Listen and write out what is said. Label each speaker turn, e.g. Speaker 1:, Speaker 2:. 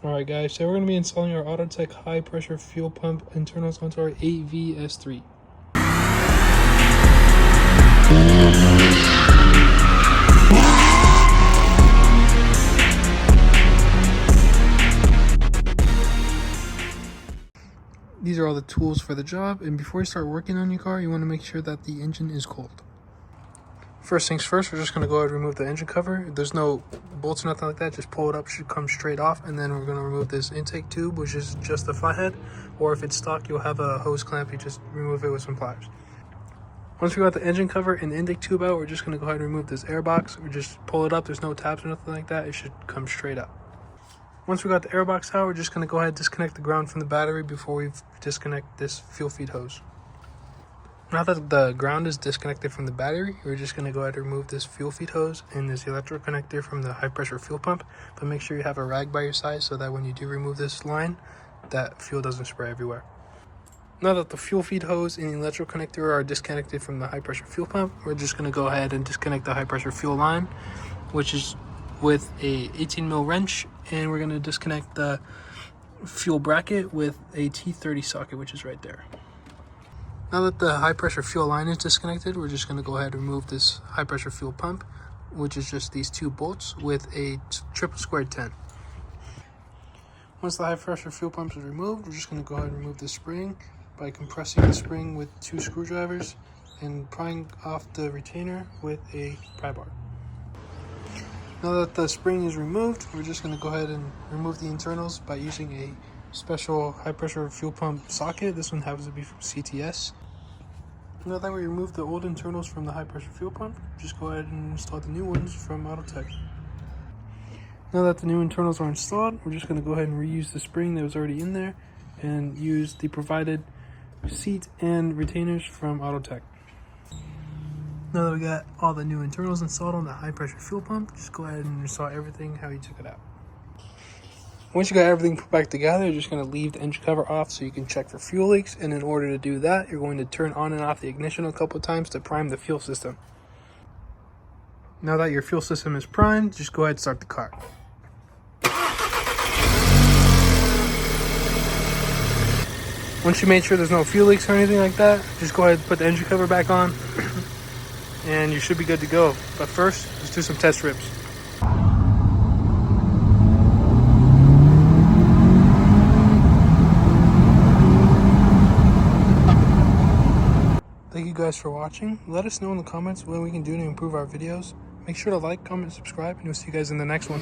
Speaker 1: Alright guys, so we're going to be installing our Autotech high pressure fuel pump internals onto our AVS3. These are all the tools for the job, and before you start working on your car, you want to make sure that the engine is cold. First things first, we're just going to go ahead and remove the engine cover. There's no bolts or nothing like that, just pull it up, should come straight off, and then we're going to remove this intake tube, which is just the flathead, or if it's stock, you'll have a hose clamp, you just remove it with some pliers. Once we got the engine cover and the intake tube out, we're just going to go ahead and remove this air box. We just pull it up, there's no tabs or nothing like that, it should come straight up. Once we got the air box out, we're just going to go ahead and disconnect the ground from the battery before we disconnect this fuel feed hose. Now that the ground is disconnected from the battery, we're just going to go ahead and remove this fuel feed hose and this electrical connector from the high pressure fuel pump. But make sure you have a rag by your side so that when you do remove this line, that fuel doesn't spray everywhere. Now that the fuel feed hose and the electrical connector are disconnected from the high pressure fuel pump, we're just going to go ahead and disconnect the high pressure fuel line, which is with a 18mm wrench, and we're going to disconnect the fuel bracket with a T30 socket, which is right there. Now that the high pressure fuel line is disconnected, we're just going to go ahead and remove this high pressure fuel pump, which is just these two bolts with a triple squared 10. Once the high pressure fuel pump is removed, we're just going to go ahead and remove the spring by compressing the spring with 2 screwdrivers and prying off the retainer with a pry bar. Now that the spring is removed, we're just going to go ahead and remove the internals by using a special high pressure fuel pump socket. This one happens to be from CTS. Now that we removed the old internals from the high pressure fuel pump, just go ahead and install the new ones from Autotech. Now that the new internals are installed, we're just going to go ahead and reuse the spring that was already in there and use the provided seat and retainers from Autotech. Now that we got all the new internals installed on the high pressure fuel pump, just go ahead and install everything how you took it out. Once you got everything put back together, you're just going to leave the engine cover off so you can check for fuel leaks, and in order to do that, you're going to turn on and off the ignition a couple of times to prime the fuel system. Now that your fuel system is primed, just go ahead and start the car. Once you made sure there's no fuel leaks or anything like that, just go ahead and put the engine cover back on and you should be good to go. But first, let's do some test rips. Thank you guys for watching. Let us know in the comments what we can do to improve our videos. Make sure to like, comment, subscribe, and we'll see you guys in the next one.